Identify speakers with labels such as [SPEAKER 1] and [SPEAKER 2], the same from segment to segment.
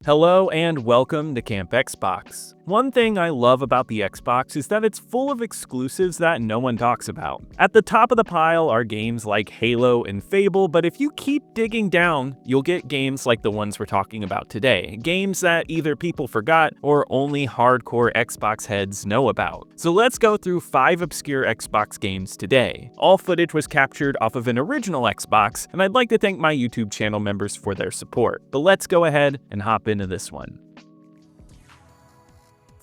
[SPEAKER 1] Hello and welcome to Camp Xbox. One thing I love about the Xbox is that it's full of exclusives that no one talks about. At the top of the pile are games like Halo and Fable, but if you keep digging down, you'll get games like the ones we're talking about today. Games that either people forgot or only hardcore Xbox heads know about. So let's go through 5 obscure Xbox games today. All footage was captured off of an original Xbox, and I'd like to thank my YouTube channel members for their support. But let's go ahead and hop into this one.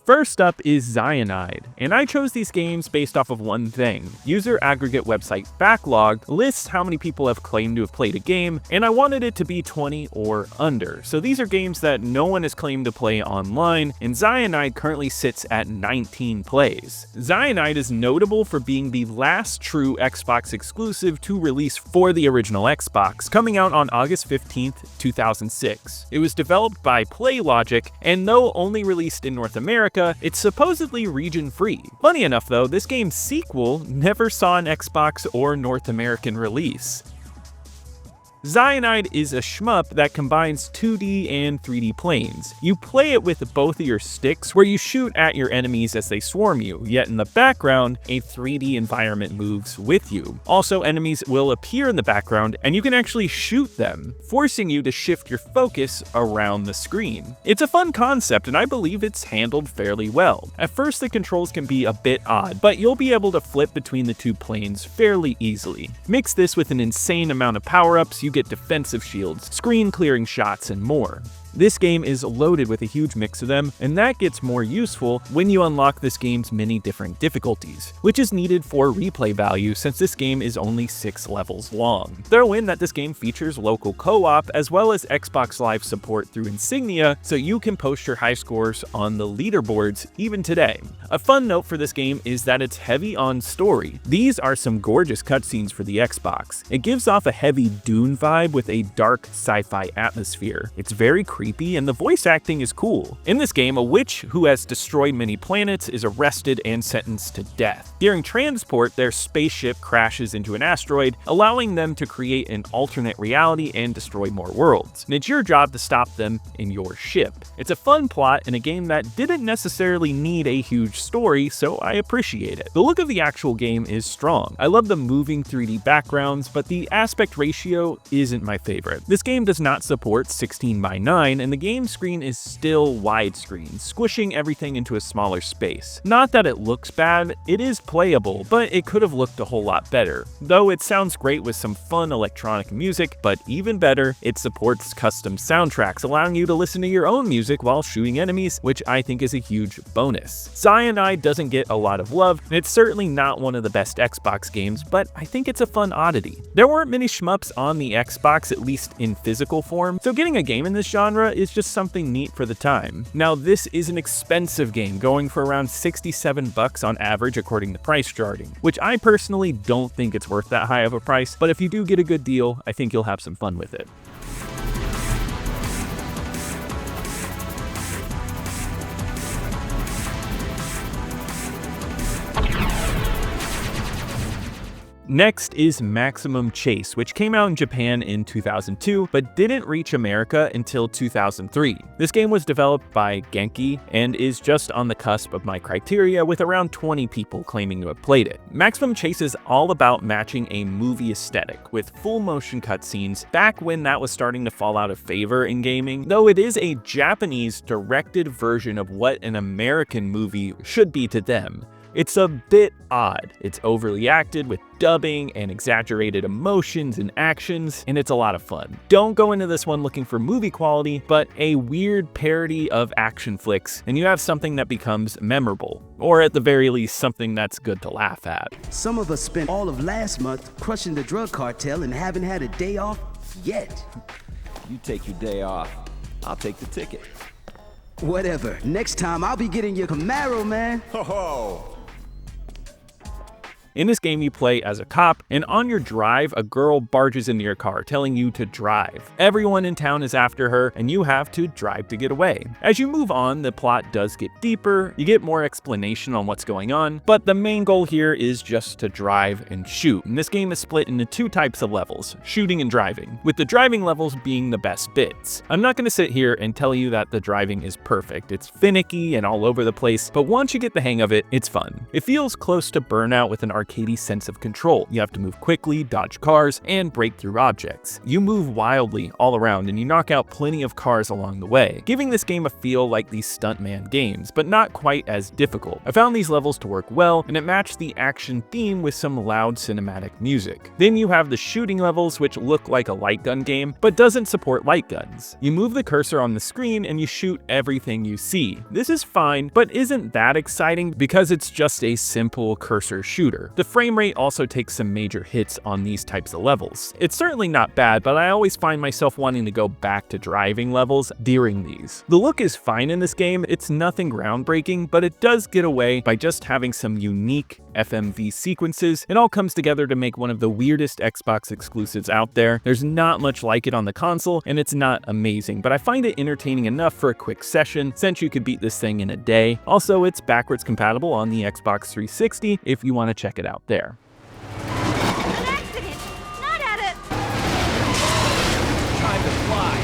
[SPEAKER 1] First up is Xyanide, and I chose these games based off of one thing. User aggregate website Backloggd lists how many people have claimed to have played a game, and I wanted it to be 20 or under. So these are games that no one has claimed to play online, and Xyanide currently sits at 19 plays. Xyanide is notable for being the last true Xbox exclusive to release for the original Xbox, coming out on August 15th, 2006. It was developed by PlayLogic, and though only released in North America, it's supposedly region-free. Funny enough though, this game's sequel never saw an Xbox or North American release. Xyanide is a shmup that combines 2D and 3D planes. You play it with both of your sticks where you shoot at your enemies as they swarm you, yet in the background, a 3D environment moves with you. Also, enemies will appear in the background and you can actually shoot them, forcing you to shift your focus around the screen. It's a fun concept and I believe it's handled fairly well. At first the controls can be a bit odd, but you'll be able to flip between the two planes fairly easily. Mix this with an insane amount of power-ups, you get defensive shields, screen clearing shots, and more. This game is loaded with a huge mix of them, and that gets more useful when you unlock this game's many different difficulties, which is needed for replay value since this game is only 6 levels long. Throw in that this game features local co-op as well as Xbox Live support through Insignia, so you can post your high scores on the leaderboards even today. A fun note for this game is that it's heavy on story. These are some gorgeous cutscenes for the Xbox. It gives off a heavy Dune vibe with a dark sci-fi atmosphere. It's very creepy and the voice acting is cool. In this game, a witch who has destroyed many planets is arrested and sentenced to death. During transport, their spaceship crashes into an asteroid, allowing them to create an alternate reality and destroy more worlds. And it's your job to stop them in your ship. It's a fun plot in a game that didn't necessarily need a huge story, so I appreciate it. The look of the actual game is strong. I love the moving 3D backgrounds, but the aspect ratio isn't my favorite. This game does not support 16:9, and the game screen is still widescreen, squishing everything into a smaller space. Not that it looks bad, it is playable, but it could have looked a whole lot better. Though it sounds great with some fun electronic music, but even better, it supports custom soundtracks, allowing you to listen to your own music while shooting enemies, which I think is a huge bonus. Xyanide doesn't get a lot of love, and it's certainly not one of the best Xbox games, but I think it's a fun oddity. There weren't many shmups on the Xbox, at least in physical form, so getting a game in this genre is just something neat for the time. Now this is an expensive game, going for around $67 on average according to price charting, which I personally don't think it's worth that high of a price, but if you do get a good deal, I think you'll have some fun with it. Next is Maximum Chase, which came out in Japan in 2002, but didn't reach America until 2003. This game was developed by Genki and is just on the cusp of my criteria, with around 20 people claiming to have played it. Maximum Chase is all about matching a movie aesthetic with full motion cutscenes back when that was starting to fall out of favor in gaming, though it is a Japanese directed version of what an American movie should be to them. It's a bit odd. It's overly acted with dubbing and exaggerated emotions and actions, and it's a lot of fun. Don't go into this one looking for movie quality, but a weird parody of action flicks, and you have something that becomes memorable, or at the very least, something that's good to laugh at.
[SPEAKER 2] Some of us spent all of last month crushing the drug cartel and haven't had a day off yet.
[SPEAKER 3] You take your day off, I'll take the ticket.
[SPEAKER 2] Whatever. Next time I'll be getting your Camaro, man.
[SPEAKER 3] Ho ho!
[SPEAKER 1] In this game, you play as a cop, and on your drive, a girl barges into your car, telling you to drive. Everyone in town is after her, and you have to drive to get away. As you move on, the plot does get deeper, you get more explanation on what's going on, but the main goal here is just to drive and shoot. And this game is split into two types of levels, shooting and driving, with the driving levels being the best bits. I'm not going to sit here and tell you that the driving is perfect. It's finicky and all over the place, but once you get the hang of it, it's fun. It feels close to Burnout with an arcadey sense of control. You have to move quickly, dodge cars, and break through objects. You move wildly all around, and you knock out plenty of cars along the way, giving this game a feel like these stuntman games, but not quite as difficult. I found these levels to work well, and it matched the action theme with some loud cinematic music. Then you have the shooting levels, which look like a light gun game, but doesn't support light guns. You move the cursor on the screen and you shoot everything you see. This is fine, but isn't that exciting because it's just a simple cursor shooter. The frame rate also takes some major hits on these types of levels. It's certainly not bad, but I always find myself wanting to go back to driving levels during these. The look is fine in this game, it's nothing groundbreaking, but it does get away by just having some unique FMV sequences. It all comes together to make one of the weirdest Xbox exclusives out there. There's not much like it on the console, and it's not amazing, but I find it entertaining enough for a quick session, since you could beat this thing in a day. Also, it's backwards compatible on the Xbox 360 if you want to check it out there.
[SPEAKER 4] An accident! Not at it!
[SPEAKER 3] Time to fly.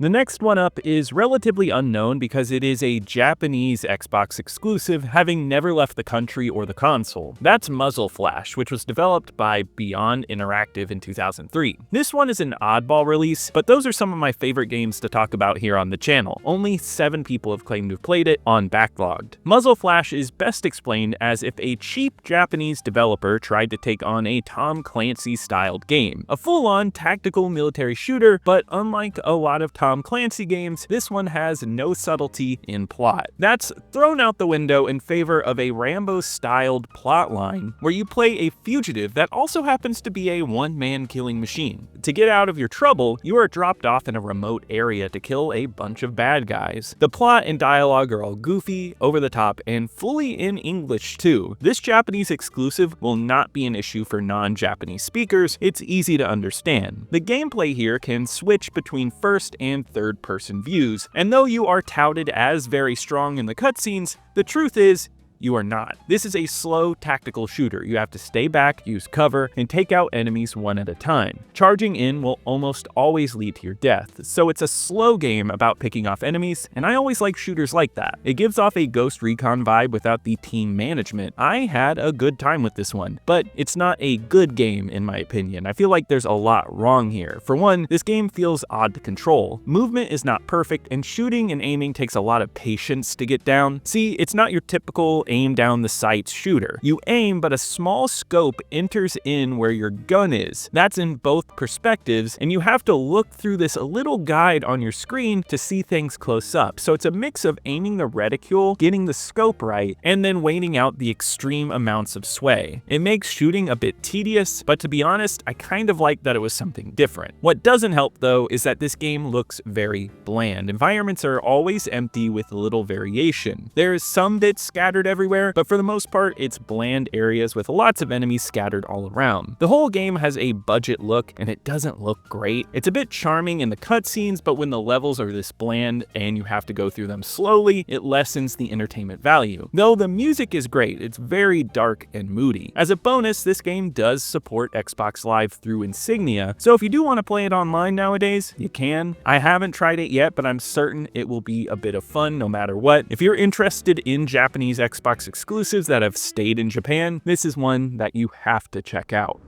[SPEAKER 1] The next one up is relatively unknown because it is a Japanese Xbox exclusive, having never left the country or the console. That's Muzzle Flash, which was developed by Beyond Interactive in 2003. This one is an oddball release, but those are some of my favorite games to talk about here on the channel. Only 7 people have claimed to have played it on Backloggd. Muzzle Flash is best explained as if a cheap Japanese developer tried to take on a Tom Clancy-styled game. A full-on tactical military shooter, but unlike a lot of Tom Clancy games, this one has no subtlety in plot. That's thrown out the window in favor of a Rambo-styled plotline where you play a fugitive that also happens to be a one-man killing machine. To get out of your trouble, you are dropped off in a remote area to kill a bunch of bad guys. The plot and dialogue are all goofy, over the top, and fully in English too. This Japanese exclusive will not be an issue for non-Japanese speakers. It's easy to understand. The gameplay here can switch between first and third-person views, and though you are touted as very strong in the cutscenes, the truth is, you are not. This is a slow tactical shooter. You have to stay back, use cover, and take out enemies one at a time. Charging in will almost always lead to your death, so it's a slow game about picking off enemies, and I always like shooters like that. It gives off a Ghost Recon vibe without the team management. I had a good time with this one, but it's not a good game in my opinion. I feel like there's a lot wrong here. For one, this game feels odd to control. Movement is not perfect, and shooting and aiming takes a lot of patience to get down. See, it's not your typical aim down the sights shooter. You aim, but a small scope enters in where your gun is. That's in both perspectives, and you have to look through this little guide on your screen to see things close up. So it's a mix of aiming the reticule, getting the scope right, and then waiting out the extreme amounts of sway. It makes shooting a bit tedious, but to be honest, I kind of like that it was something different. What doesn't help though is that this game looks very bland. Environments are always empty with little variation. There's some bits scattered everywhere, but for the most part, it's bland areas with lots of enemies scattered all around. The whole game has a budget look, and it doesn't look great. It's a bit charming in the cutscenes, but when the levels are this bland and you have to go through them slowly, it lessens the entertainment value. Though the music is great, it's very dark and moody. As a bonus, this game does support Xbox Live through Insignia, so if you do want to play it online nowadays, you can. I haven't tried it yet, but I'm certain it will be a bit of fun no matter what. If you're interested in Japanese Xbox exclusives that have stayed in Japan, this is one that you have to check out.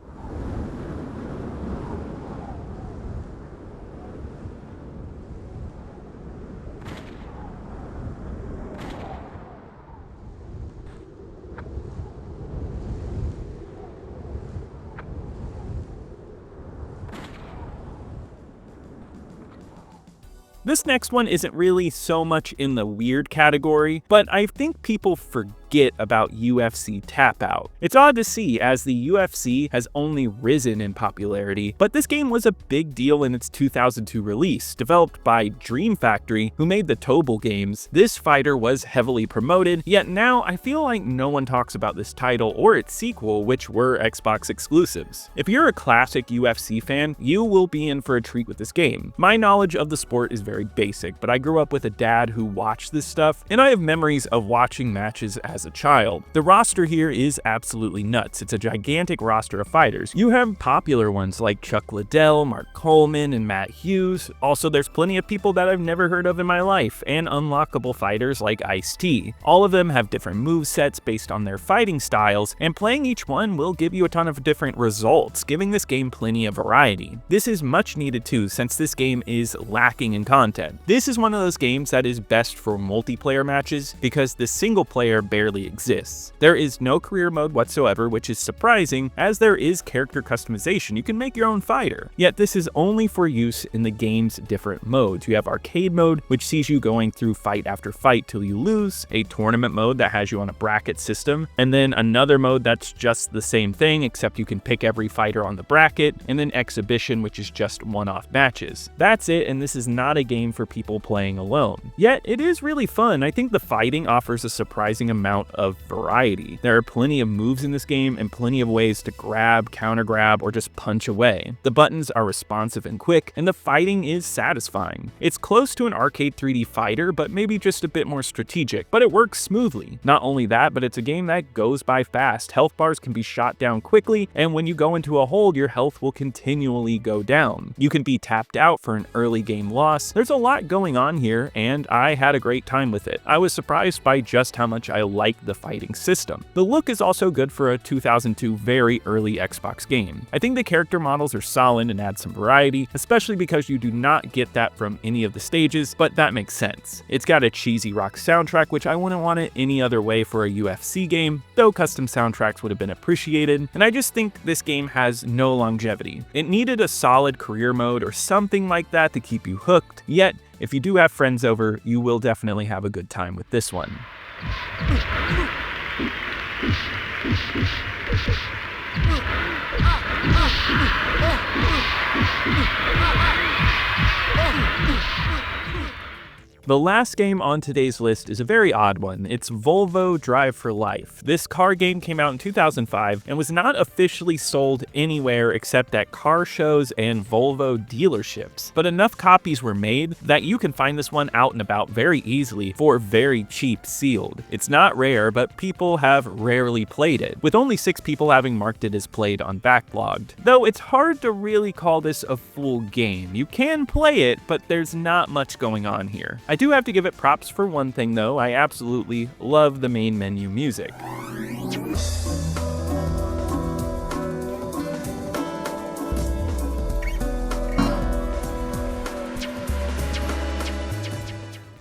[SPEAKER 1] This next one isn't really so much in the weird category, but I think people forget get about UFC Tapout. It's odd to see, as the UFC has only risen in popularity, but this game was a big deal in its 2002 release. Developed by Dream Factory, who made the Tobal games, this fighter was heavily promoted, yet now I feel like no one talks about this title or its sequel, which were Xbox exclusives. If you're a classic UFC fan, you will be in for a treat with this game. My knowledge of the sport is very basic, but I grew up with a dad who watched this stuff, and I have memories of watching matches as a child. The roster here is absolutely nuts. It's a gigantic roster of fighters. You have popular ones like Chuck Liddell, Mark Coleman, and Matt Hughes. Also, there's plenty of people that I've never heard of in my life, and unlockable fighters like Ice-T. All of them have different movesets based on their fighting styles, and playing each one will give you a ton of different results, giving this game plenty of variety. This is much needed too, since this game is lacking in content. This is one of those games that is best for multiplayer matches because the single player barely exists. There is no career mode whatsoever, which is surprising, as there is character customization. You can make your own fighter. Yet this is only for use in the game's different modes. You have arcade mode, which sees you going through fight after fight till you lose, a tournament mode that has you on a bracket system, and then another mode that's just the same thing except you can pick every fighter on the bracket, and then exhibition, which is just one-off matches. That's it, and this is not a game for people playing alone. Yet it is really fun. I think the fighting offers a surprising amount of variety. There are plenty of moves in this game and plenty of ways to grab, counter grab, or just punch away. The buttons are responsive and quick, and the fighting is satisfying. It's close to an arcade 3D fighter, but maybe just a bit more strategic, but it works smoothly. Not only that, but it's a game that goes by fast. Health bars can be shot down quickly, and when you go into a hold, your health will continually go down. You can be tapped out for an early game loss. There's a lot going on here, and I had a great time with it. I was surprised by just how much I liked the fighting system. The look is also good for a 2002 very early Xbox game. I think the character models are solid and add some variety, especially because you do not get that from any of the stages, but that makes sense. It's got a cheesy rock soundtrack, which I wouldn't want it any other way for a UFC game, though custom soundtracks would have been appreciated, and I just think this game has no longevity. It needed a solid career mode or something like that to keep you hooked, yet if you do have friends over, you will definitely have a good time with this one. The last game on today's list is a very odd one. It's Volvo Drive for Life. This car game came out in 2005 and was not officially sold anywhere except at car shows and Volvo dealerships. But enough copies were made that you can find this one out and about very easily for very cheap sealed. It's not rare, but people have rarely played it, with only 6 people having marked it as played on Backloggd. Though it's hard to really call this a full game. You can play it, but there's not much going on here. I do have to give it props for one thing though. I absolutely love the main menu music.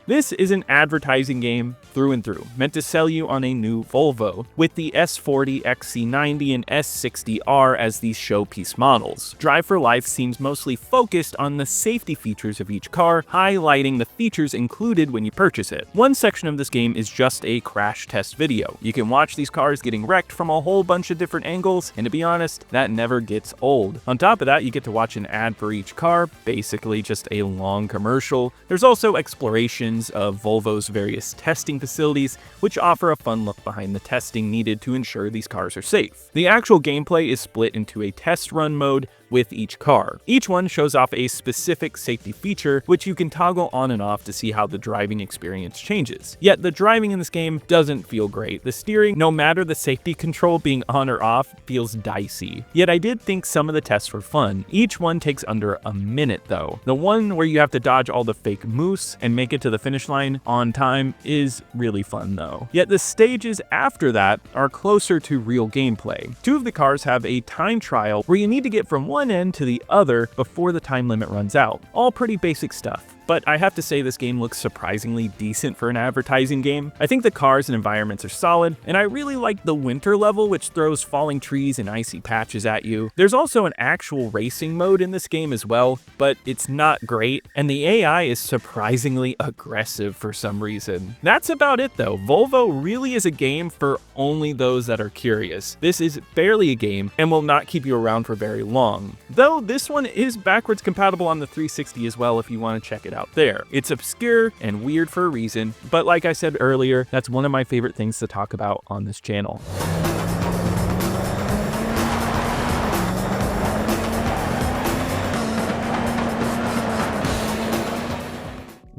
[SPEAKER 1] This is an advertising game through and through, meant to sell you on a new Volvo, with the S40, XC90, and S60R as these showpiece models. Drive for Life seems mostly focused on the safety features of each car, highlighting the features included when you purchase it. One section of this game is just a crash test video. You can watch these cars getting wrecked from a whole bunch of different angles, and to be honest, that never gets old. On top of that, you get to watch an ad for each car, basically just a long commercial. There's also explorations of Volvo's various testing facilities, which offer a fun look behind the testing needed to ensure these cars are safe. The actual gameplay is split into a test run mode with each car. Each one shows off a specific safety feature, which you can toggle on and off to see how the driving experience changes. Yet the driving in this game doesn't feel great. The steering, no matter the safety control being on or off, feels dicey. Yet I did think some of the tests were fun. Each one takes under a minute though. The one where you have to dodge all the fake moose and make it to the finish line on time is really fun though. Yet the stages after that are closer to real gameplay. 2 of the cars have a time trial where you need to get from one end to the other before the time limit runs out. All pretty basic stuff. but I have to say this game looks surprisingly decent for an advertising game. I think the cars and environments are solid, and I really like the winter level, which throws falling trees and icy patches at you. There's also an actual racing mode in this game as well, but it's not great, and the AI is surprisingly aggressive for some reason. That's about it though. Volvo really is a game for only those that are curious. This is barely a game and will not keep you around for very long. Though this one is backwards compatible on the 360 as well if you want to check it out there. It's obscure and weird for a reason, but like I said earlier, that's one of my favorite things to talk about on this channel.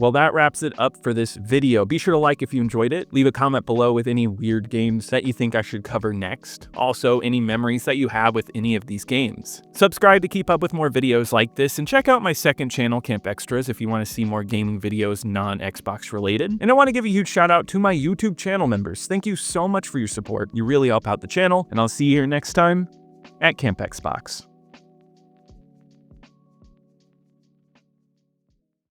[SPEAKER 1] Well, that wraps it up for this video. Be sure to like if you enjoyed it. Leave a comment below with any weird games that you think I should cover next. Also, any memories that you have with any of these games. Subscribe to keep up with more videos like this, and check out my second channel, Camp Extras, if you want to see more gaming videos non-Xbox related. And I want to give a huge shout out to my YouTube channel members. Thank you so much for your support. You really help out the channel, and I'll see you here next time at Camp Xbox.